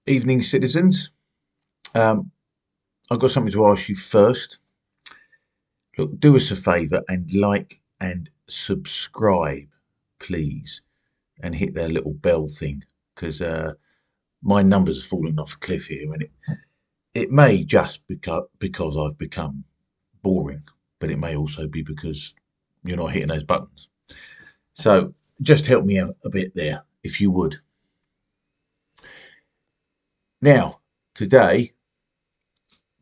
Evening, citizens. Um, I've got something to ask you first. Look, do us a favour and like and subscribe, please, and hit that little bell thing because my numbers are falling off a cliff here, and it may just because I've become boring, but it may also be because you're not hitting those buttons. So just help me out a bit there, if you would. Now, today,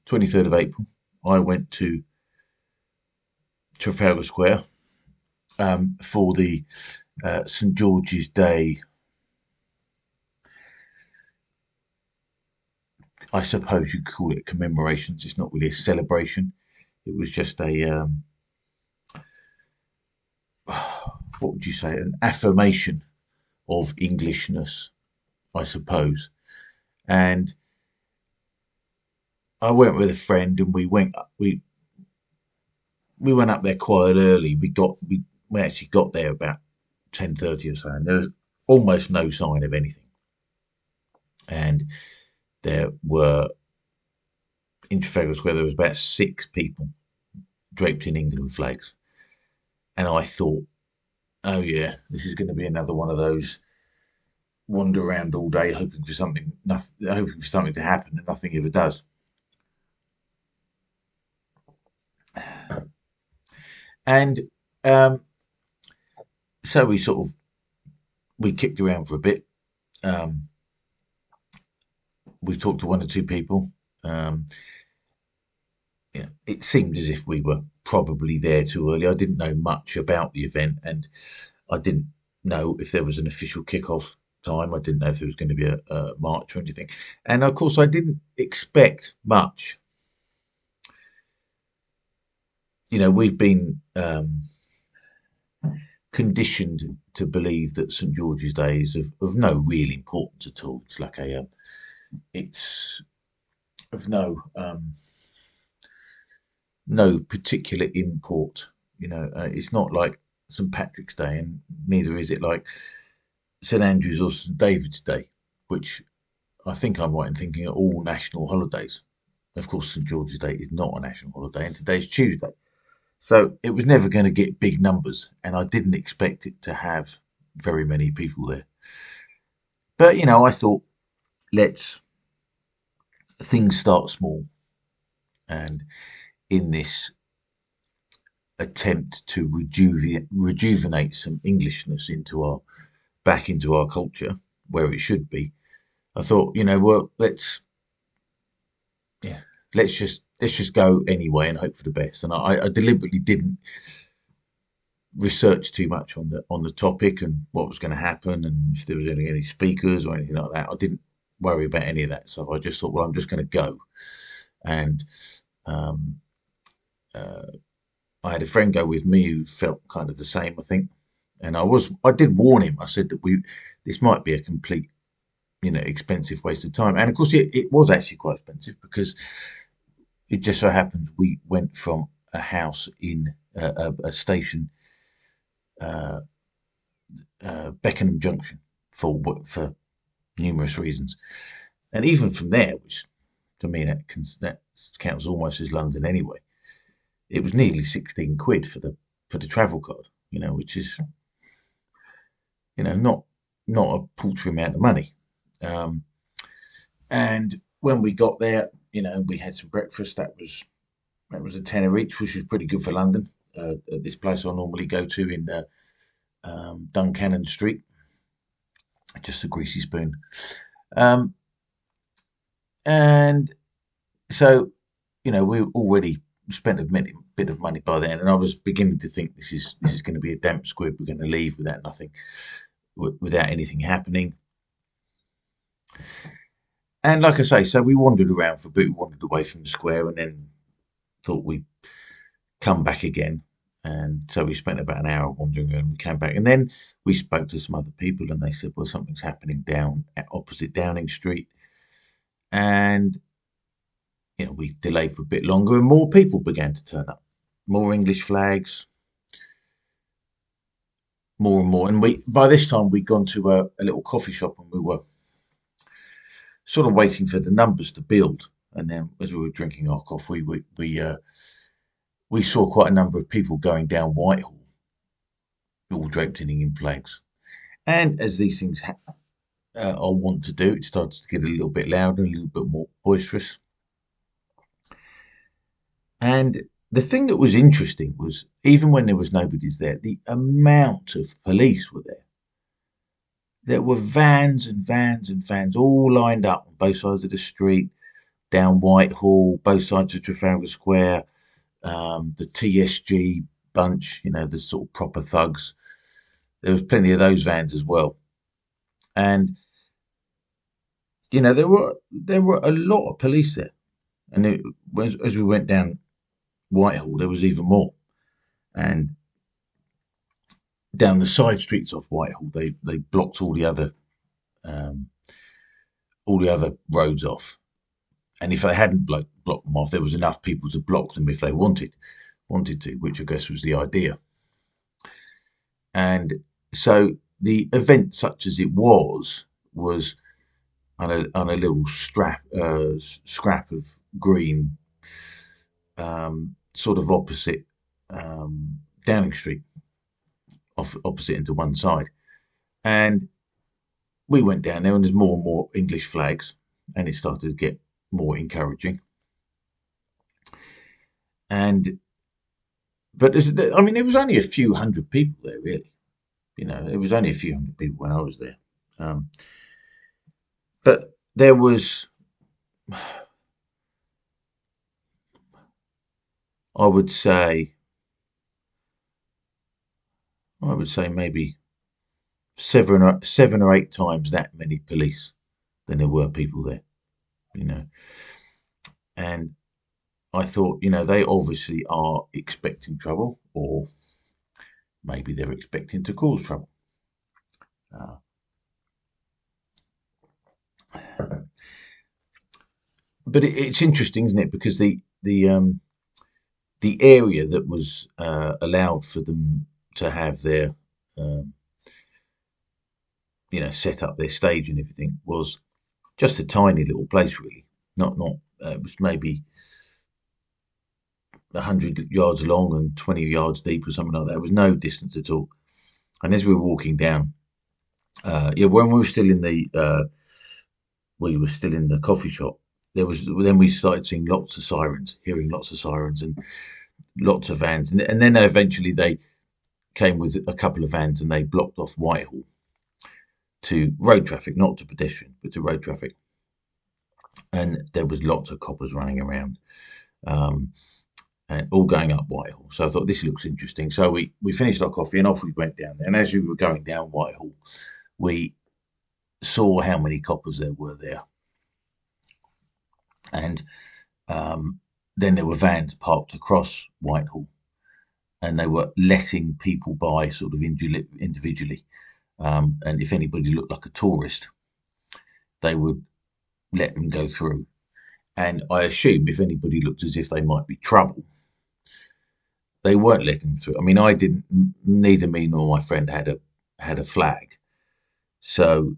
23rd of April, I went to Trafalgar Square for the St George's Day. I suppose you could call it commemorations. It's not really a celebration. It was just a what would you say? An affirmation of Englishness, I suppose. And I went with a friend, and we went up there quite early. We actually got there about 10:30 or so, and there was almost no sign of anything. And there were in Trafalgar Square there was about 6 people draped in England flags, and I thought, oh yeah, this is going to be another one of those wander around all day hoping for something to happen, and nothing ever does. And um, so we kicked around for a bit. Um, we talked to 1 or 2 people. Um, yeah, it seemed as if we were probably there too early. I didn't know much about the event, and I didn't know if there was an official kick-off time. I didn't know if there was going to be a march or anything. And of course, I didn't expect much. We've been conditioned to believe that St George's Day is of no real importance at all. It's of no particular import. It's not like St Patrick's Day, and neither is it like St Andrew's or St David's Day, which I think I'm right in thinking are all national holidays. Of course, St George's Day is not a national holiday, and today's Tuesday. So it was never going to get big numbers, and I didn't expect it to have very many people there. But I thought, let's things start small, and in this attempt to rejuvenate some Englishness back into our culture where it should be, I thought, well, yeah, let's just go anyway and hope for the best. And I deliberately didn't research too much on the topic and what was going to happen and if there was any speakers or anything like that. I didn't worry about any of that stuff. I just thought, well, I'm just going to go. And um, uh, I had a friend go with me who felt kind of the same, I think. And I did warn him. I said that this might be a complete, expensive waste of time. And of course, it was actually quite expensive because it just so happened we went from a house in a station, uh, Beckenham Junction, for numerous reasons. And even from there, which to me that counts almost as London anyway, it was nearly 16 quid for the travel card. Which is not a paltry amount of money. Um, and when we got there, we had some breakfast. That was a tenner each, which was pretty good for London. At this place I normally go to in Duncannon Street, just a greasy spoon. Um, and so, we already spent a bit of money by then, and I was beginning to think this is going to be a damp squib. We're going to leave without anything happening. And like I say, so we wandered around for a bit. We wandered away from the square, and then thought we'd come back again. And so we spent about an hour wandering around. We came back, and then we spoke to some other people, and they said, "Well, something's happening down at opposite Downing Street." And we delayed for a bit longer, and more people began to turn up. More English flags, more and more. And by this time we'd gone to a little coffee shop, and we were sort of waiting for the numbers to build. And then, as we were drinking our coffee, we saw quite a number of people going down Whitehall, all draped in Indian flags. And as these things are wont to do, it started to get a little bit louder, a little bit more boisterous. And the thing that was interesting was, even when there was nobody's there, the amount of police were there. There were vans and vans and vans all lined up on both sides of the street, down Whitehall, both sides of Trafalgar Square, the TSG bunch, the sort of proper thugs. There was plenty of those vans as well. And, there were a lot of police there. And as we went down Whitehall, there was even more. And down the side streets of Whitehall, they blocked um, all the other roads off. And if they hadn't blocked them off, there was enough people to block them if they wanted to, which I guess was the idea. And so the event, such as it was on a little scrap of green, sort of opposite Downing Street, opposite into one side. And we went down there, and there's more and more English flags, and it started to get more encouraging. But there was only a few hundred people there, really. It was only a few hundred people when I was there. But there was, I would say maybe seven or eight times that many police than there were people there. And I thought, they obviously are expecting trouble, or maybe they're expecting to cause trouble. But it's interesting, isn't it? Because the area that was allowed for them to have their set up their stage and everything was just a tiny little place, really. Not it was maybe 100 yards long and 20 yards deep or something like that. It was no distance at all. And as we were walking down, when we were still in the coffee shop, then we started seeing lots of sirens, hearing lots of sirens and lots of vans, and then eventually they came with a couple of vans and they blocked off Whitehall to road traffic, not to pedestrians, but to road traffic. And there was lots of coppers running around, and all going up Whitehall. So I thought, this looks interesting. So we finished our coffee and off we went down there. And as we were going down Whitehall, we saw how many coppers there were there. And then there were vans parked across Whitehall, and they were letting people by sort of individually. And if anybody looked like a tourist, they would let them go through. And I assume if anybody looked as if they might be trouble, they weren't letting them through. I mean, I didn't. Neither me nor my friend had a flag, so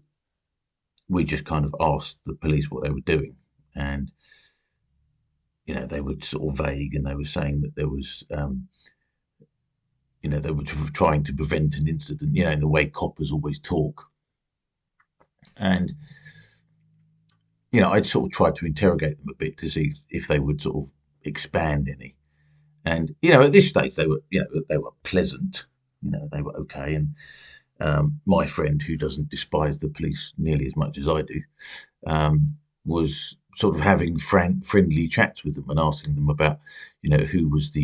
we just kind of asked the police what they were doing, and they were sort of vague, and they were saying that there was, they were trying to prevent an incident, in the way coppers always talk. And I'd sort of tried to interrogate them a bit to see if they would sort of expand any. And at this stage they were pleasant, they were okay. And my friend, who doesn't despise the police nearly as much as I do, was sort of having friendly chats with them and asking them about, who was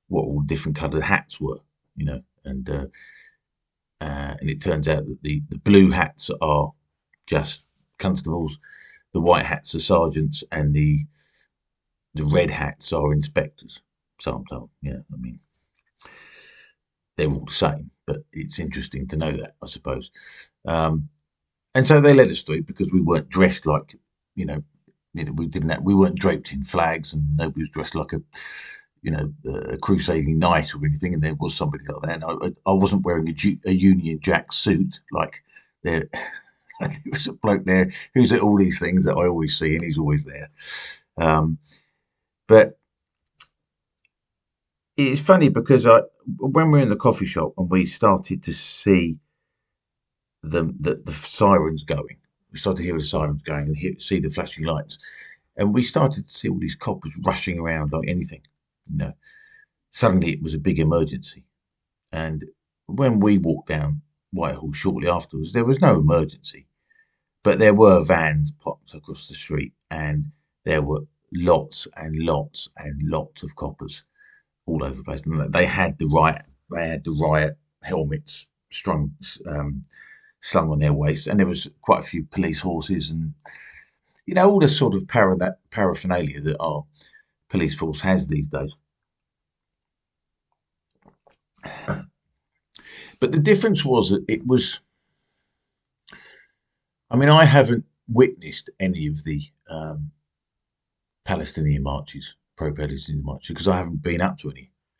what all different coloured hats were, and it turns out that the blue hats are just constables, the white hats are sergeants, and the red hats are inspectors. So I'm told, I mean, they're all the same, but it's interesting to know that, I suppose. And so they let us through because we weren't dressed like, we weren't draped in flags, and nobody was dressed like a crusading knight or anything. And there was somebody like that. And I wasn't wearing a Union Jack suit like they're And there was a bloke there who's at all these things that I always see, and he's always there. But it's funny because when we're in the coffee shop and we started to see the sirens going, we started to hear the sirens going and see the flashing lights, and we started to see all these coppers rushing around like anything. You know, suddenly it was a big emergency, and when we walked down Whitehall shortly afterwards, there was no emergency, but there were vans parked across the street, and there were lots and lots and lots of coppers all over the place. And they had the riot helmets slung on their waists, and there was quite a few police horses, and all the sort of paraphernalia that our police force has these days. But the difference was that it was. I mean, I haven't witnessed any of the Palestinian marches, pro-Palestinian marches, because I haven't been up to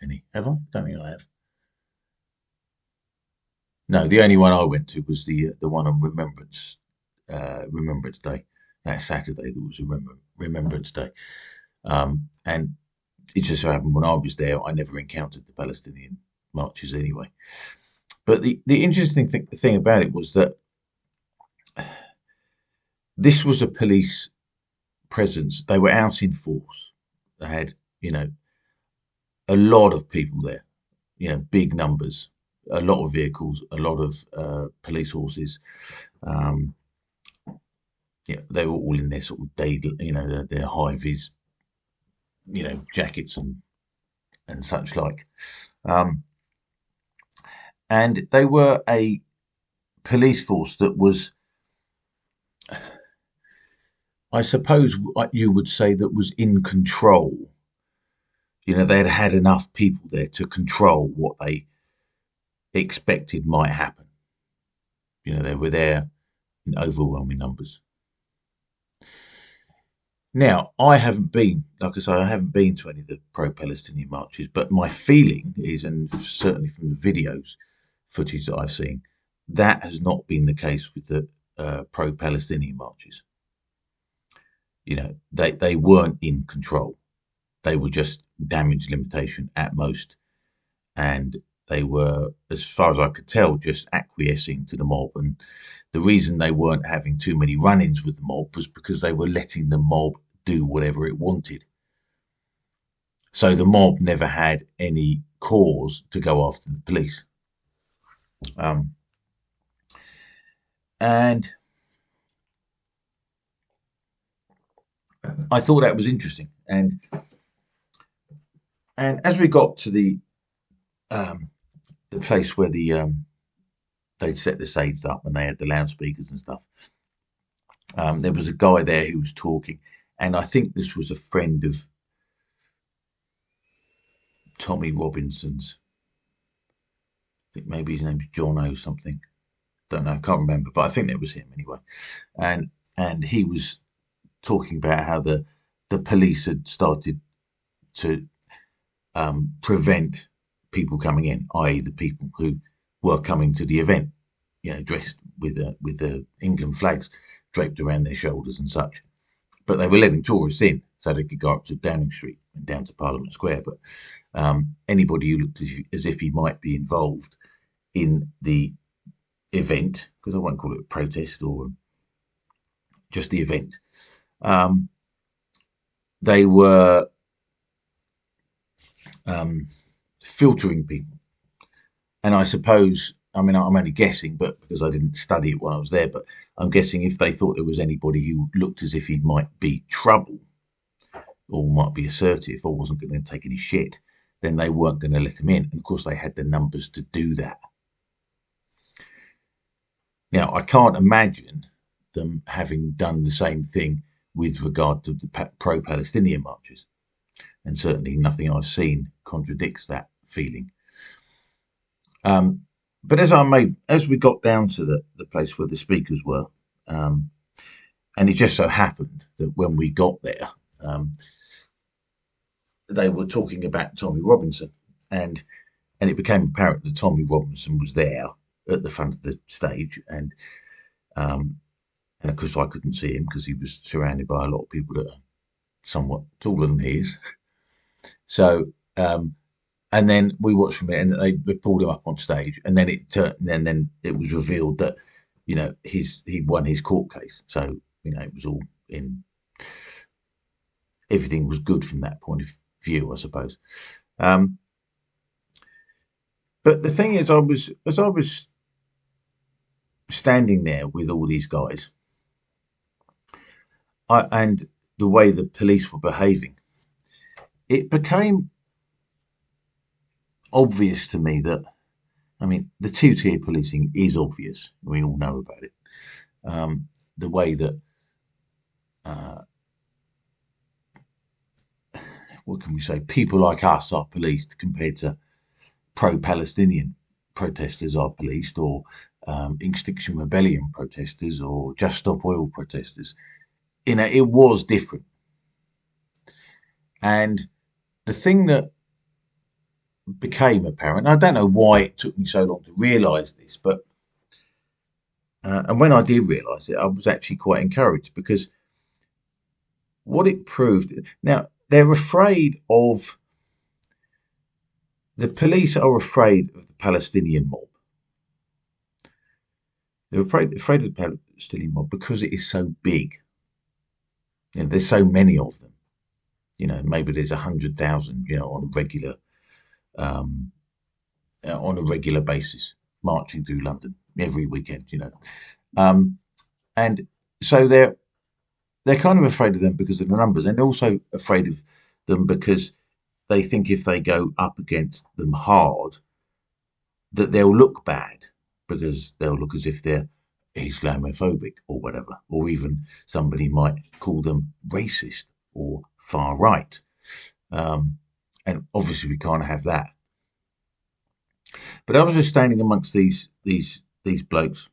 any. Have I? Don't think I have. No, the only one I went to was the one on Remembrance Day. That Saturday there was Remembrance Day, and it just so happened when I was there, I never encountered the Palestinian marches anyway. But the interesting thing about it was that this was a police presence. They were out in force. They had, a lot of people there, big numbers, a lot of vehicles, a lot of police horses. They were all in their sort of day, their high vis, jackets and such like. And they were a police force that was, I suppose you would say, that was in control. They'd had enough people there to control what they expected might happen. They were there in overwhelming numbers. Now, I haven't been, like I say, I haven't been to any of the pro-Palestinian marches, but my feeling is, and certainly from the videos, footage that I've seen, that has not been the case with the pro-Palestinian marches. They weren't in control. They were just damage limitation at most, and they were, as far as I could tell, just acquiescing to the mob. And the reason they weren't having too many run-ins with the mob was because they were letting the mob do whatever it wanted. So the mob never had any cause to go after the police. And I thought that was interesting. And as we got to the place where they'd set the safes up and they had the loudspeakers and stuff, there was a guy there who was talking, and I think this was a friend of Tommy Robinson's. I think maybe his name's John O something. Don't know, can't remember, but I think it was him anyway. And he was talking about how the police had started to prevent people coming in, i.e. the people who were coming to the event, dressed with the England flags draped around their shoulders and such. But they were letting tourists in so they could go up to Downing Street and down to Parliament Square. But anybody who looked as if he might be involved in the event, because I won't call it a protest or just the event, they were filtering people. And I suppose, I mean, I'm only guessing, but because I didn't study it when I was there, but I'm guessing if they thought there was anybody who looked as if he might be trouble or might be assertive or wasn't going to take any shit, then they weren't going to let him in. And of course, they had the numbers to do that. Now, I can't imagine them having done the same thing with regard to the pro-Palestinian marches. And certainly nothing I've seen contradicts that feeling. But as we got down to the place where the speakers were, and it just so happened that when we got there, they were talking about Tommy Robinson, and it became apparent that Tommy Robinson was there at the front of the stage, and And of course, I couldn't see him because he was surrounded by a lot of people that are somewhat taller than he is. So, and then we watched from it, and they pulled him up on stage, and then then it was revealed that he won his court case. So it was all in. Everything was good from that point of view, I suppose. But the thing is, as I was standing there with all these guys, and the way the police were behaving, it became obvious to me that, I mean, the two-tier policing is obvious. We all know about it. The way that, what can we say, people like us are policed compared to pro-Palestinian protesters are policed, or Extinction Rebellion protesters, or Just Stop Oil protesters. It was different. And the thing that became apparent, I don't know why it took me so long to realise this, but and when I did realise it, I was actually quite encouraged, because what it proved, now they're afraid of, the police are afraid of the Palestinian mob. They're afraid of the Palestinian mob because it is so big. There's so many of them. Maybe there's 100,000. On a regular basis, marching through London every weekend. And so they're kind of afraid of them because of the numbers, and also afraid of them because they think if they go up against them hard, that they'll look bad, because they'll look as if they're Islamophobic or whatever, or even somebody might call them racist or far right. And obviously we can't have that. But I was just standing amongst these blokes,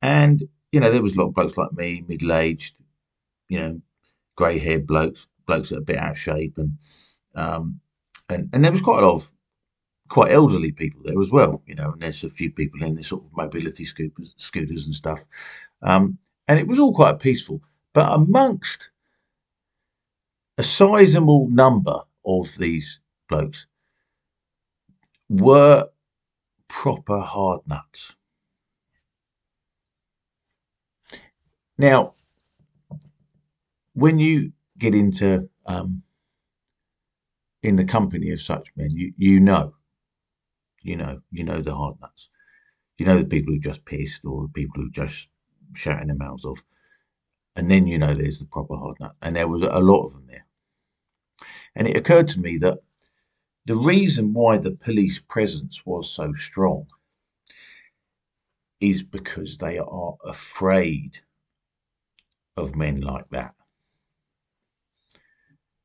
and there was a lot of blokes like me, middle-aged, grey-haired blokes that are a bit out of shape, and there was quite a lot of quite elderly people there as well, and there's a few people in their sort of mobility scooters and stuff. And it was all quite peaceful. But amongst a sizable number of these blokes were proper hard nuts. Now, when you get into in the company of such men, you know the hard nuts. The people who are just pissed, or the people who are just shouting their mouths off. And then there's the proper hard nut. And there was a lot of them there. And it occurred to me that the reason why the police presence was so strong is because they are afraid of men like that.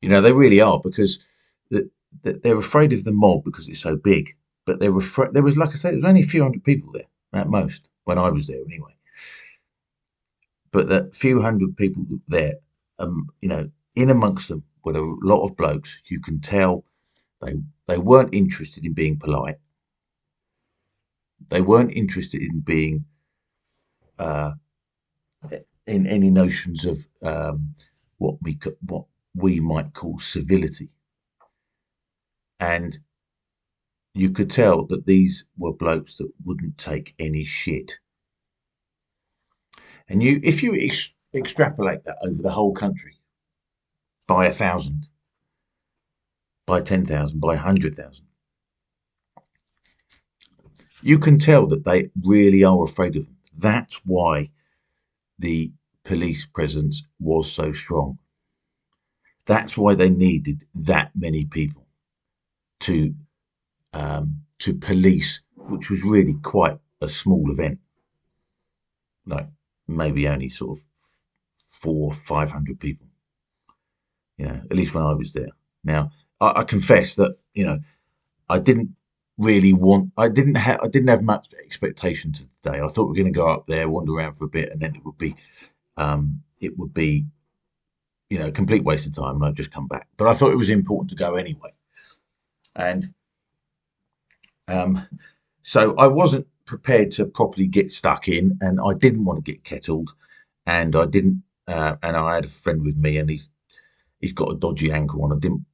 They really are, because they're afraid of the mob because it's so big. But they're afraid. There was, like I said, there was only a few hundred people there at most when I was there, anyway. But that few hundred people there, in amongst them were a lot of blokes. You can tell they weren't interested in being polite. They weren't interested in being in any notions of what we might call civility. And you could tell that these were blokes that wouldn't take any shit. And if you extrapolate that over the whole country, by 1,000, by 10,000, by 100,000, you can tell that they really are afraid of them. That's why the police presence was so strong. That's why they needed that many people to police, which was really quite a small event. Like maybe only sort of 400 or 500 people. At least when I was there. Now, I confess that I didn't I didn't have much expectation to the day. I thought we were going to go up there, wander around for a bit, and then it would be a complete waste of time, and I'd just come back. But I thought it was important to go anyway. And so I wasn't prepared to properly get stuck in, and I didn't want to get kettled. and I didn't. And I had a friend with me, and he's got a dodgy ankle, and I didn't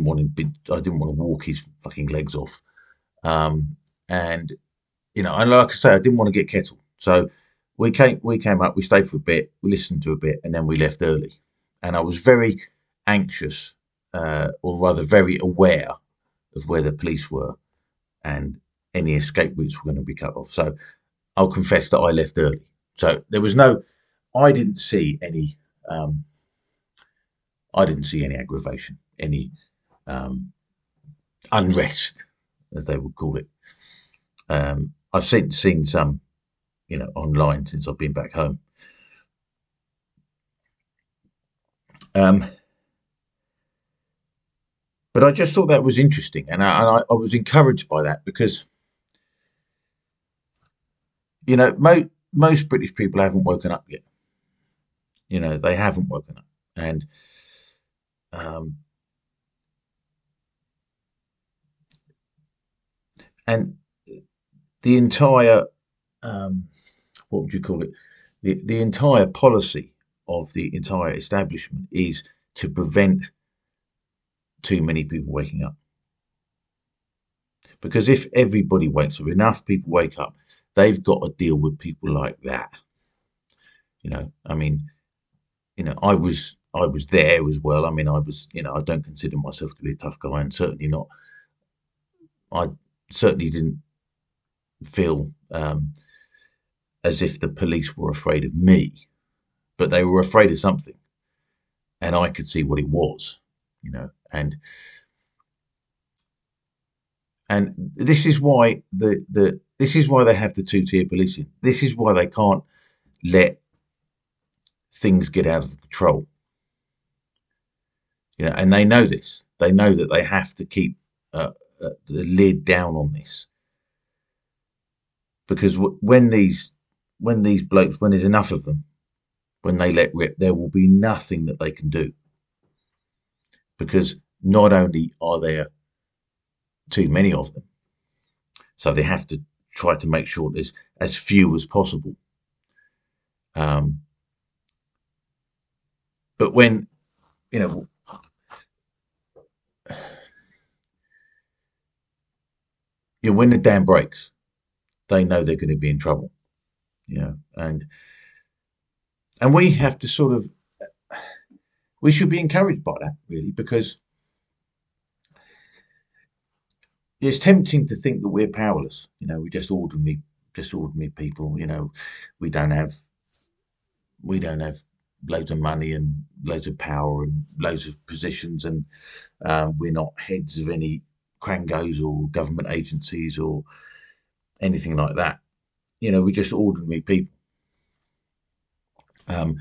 want I didn't want to walk his fucking legs off. Um, and and like I say, I didn't want to get kettle, so we came up, we stayed for a bit, we listened to a bit, and then we left early. And I was very anxious, or rather, very aware of where the police were, and any escape routes were going to be cut off. So I'll confess that I left early. So there was no, I didn't see any, um, I didn't see any aggravation, any um, unrest, as they would call it. I've seen some, online since I've been back home. Um, but I just thought that was interesting, and I was encouraged by that because most British people haven't woken up yet. They haven't woken up, and um, and the entire what would you call it? The entire policy of the entire establishment is to prevent too many people waking up. Because if everybody wakes up, enough people wake up, they've got to deal with people like that. I mean, I was there as well. I mean, I don't consider myself to be a tough guy, and certainly not. I certainly didn't feel as if the police were afraid of me, but they were afraid of something, and I could see what it was. And this is why this is why they have the two-tier policing. This is why they can't let things get out of control. And they know this. They know that they have to keep the lid down on this, because when these blokes, when there's enough of them, when they let rip, there will be nothing that they can do, because not only are there too many of them, so they have to try to make sure there's as few as possible. Um, but when you know when the dam breaks, they know they're going to be in trouble. And we have to sort of, we should be encouraged by that, really, because it's tempting to think that we're powerless. We're just ordinary people. We don't have we don't have loads of money and loads of power and loads of positions, and we're not heads of any crangos or government agencies or anything like that. We're just ordinary people. Um,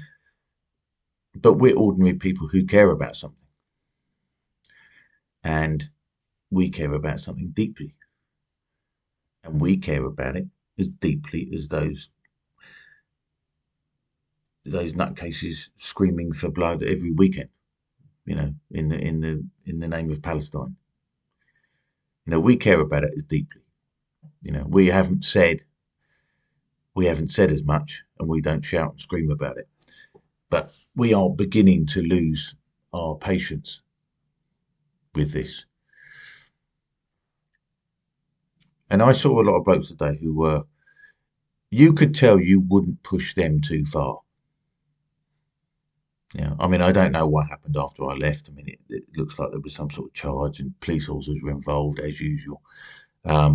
but we're ordinary people who care about something, and we care about something deeply, and we care about it as deeply as those nutcases screaming for blood every weekend. In the name of Palestine. We care about it as deeply. We haven't said as much, and we don't shout and scream about it, but we are beginning to lose our patience with this. And I saw a lot of blokes today who were, you could tell you wouldn't push them too far. I mean, I don't know what happened after I left. I mean, it looks like there was some sort of charge, and police officers were involved as usual. I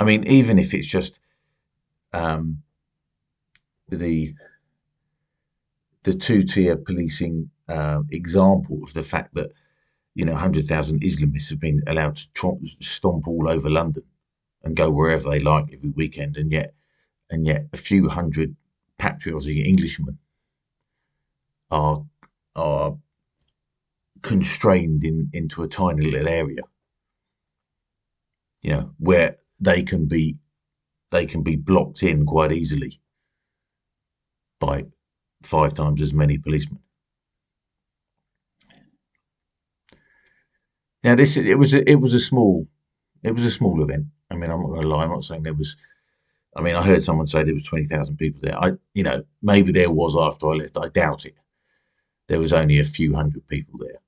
mean, even if it's just um, the two-tier policing example of the fact that 100,000 Islamists have been allowed to stomp all over London and go wherever they like every weekend, and yet a few hundred patriotic Englishmen are are constrained into a tiny little area, where they can be blocked in quite easily by 5 times as many policemen. Now, it was a small event. I mean, I'm not going to lie. I'm not saying there was I mean, I heard someone say there was 20,000 people there. Maybe there was after I left. I doubt it. There was only a few hundred people there.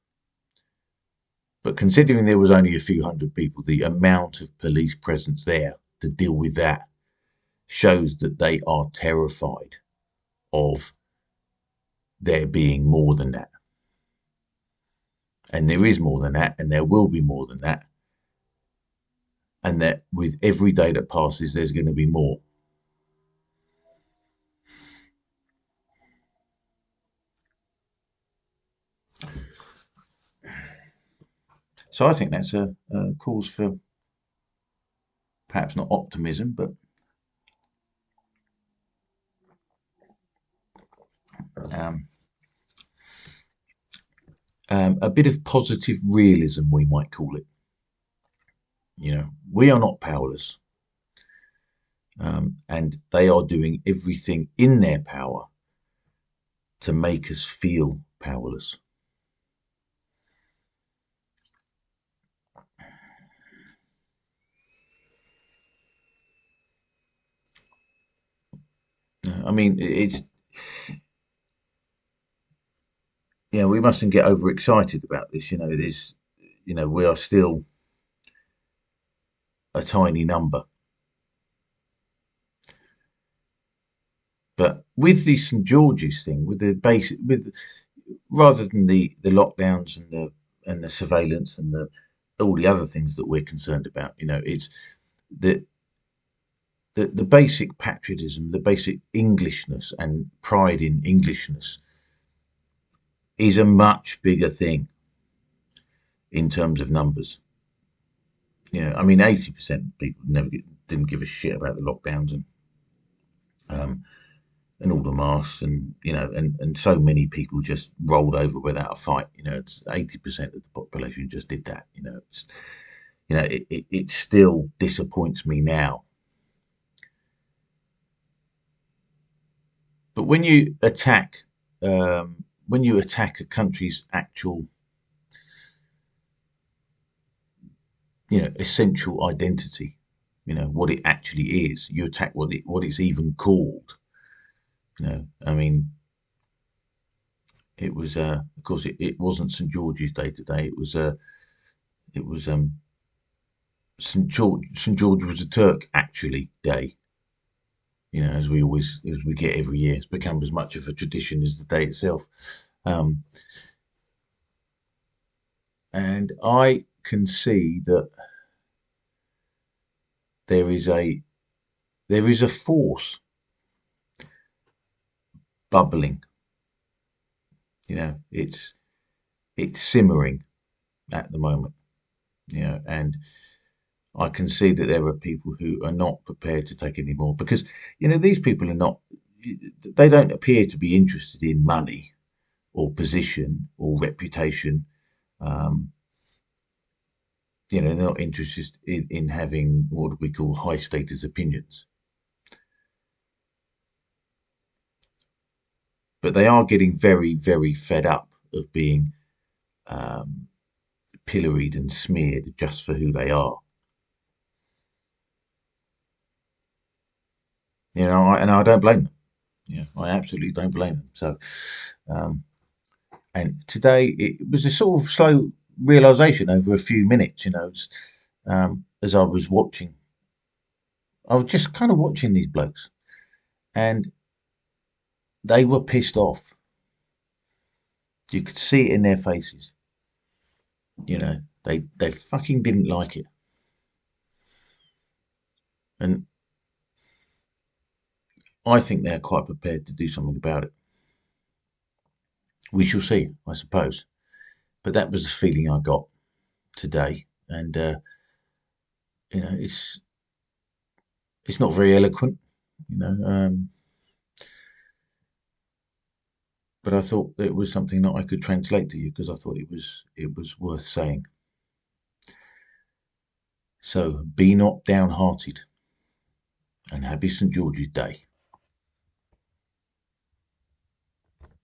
But considering there was only a few hundred people, the amount of police presence there to deal with that shows that they are terrified of there being more than that. And there is more than that, and there will be more than that. And that with every day that passes, there's going to be more. So I think that's a cause for perhaps not optimism, but um, a bit of positive realism, we might call it. We are not powerless, and they are doing everything in their power to make us feel powerless. I mean, we mustn't get overexcited about this. We are still a tiny number. But with the St George's thing, with the basic, with rather than the lockdowns and the surveillance and all the other things that we're concerned about, it's the the basic patriotism, the basic Englishness and pride in Englishness is a much bigger thing in terms of numbers. I mean, 80% of people didn't give a shit about the lockdowns um, and all the masks, and so many people just rolled over without a fight. It's 80% of the population just did that. It still disappoints me now. But when you attack a country's actual, essential identity, what it actually is, you attack what it's even called. I mean, it was, of course, it wasn't St George's Day today. It was St George. St George was a Turk actually day. As we get every year, it's become as much of a tradition as the day itself. Um, and I can see that there is a force bubbling. It's simmering at the moment. And I can see that there are people who are not prepared to take any more because these people are not. They don't appear to be interested in money or position or reputation. Um, they're not interested in having what we call high status opinions. But they are getting very, very fed up of being um, pilloried and smeared just for who they are. And I don't blame them. I absolutely don't blame them. So, um, and today it was a sort of slow realization over a few minutes. As I was watching, I was just kind of watching these blokes, and they were pissed off. You could see it in their faces. They fucking didn't like it, and I think they're quite prepared to do something about it. We shall see, I suppose. But that was the feeling I got today, and it's not very eloquent, you know, um, but I thought it was something that I could translate to you because I thought it was worth saying. So be not downhearted, and happy St George's Day.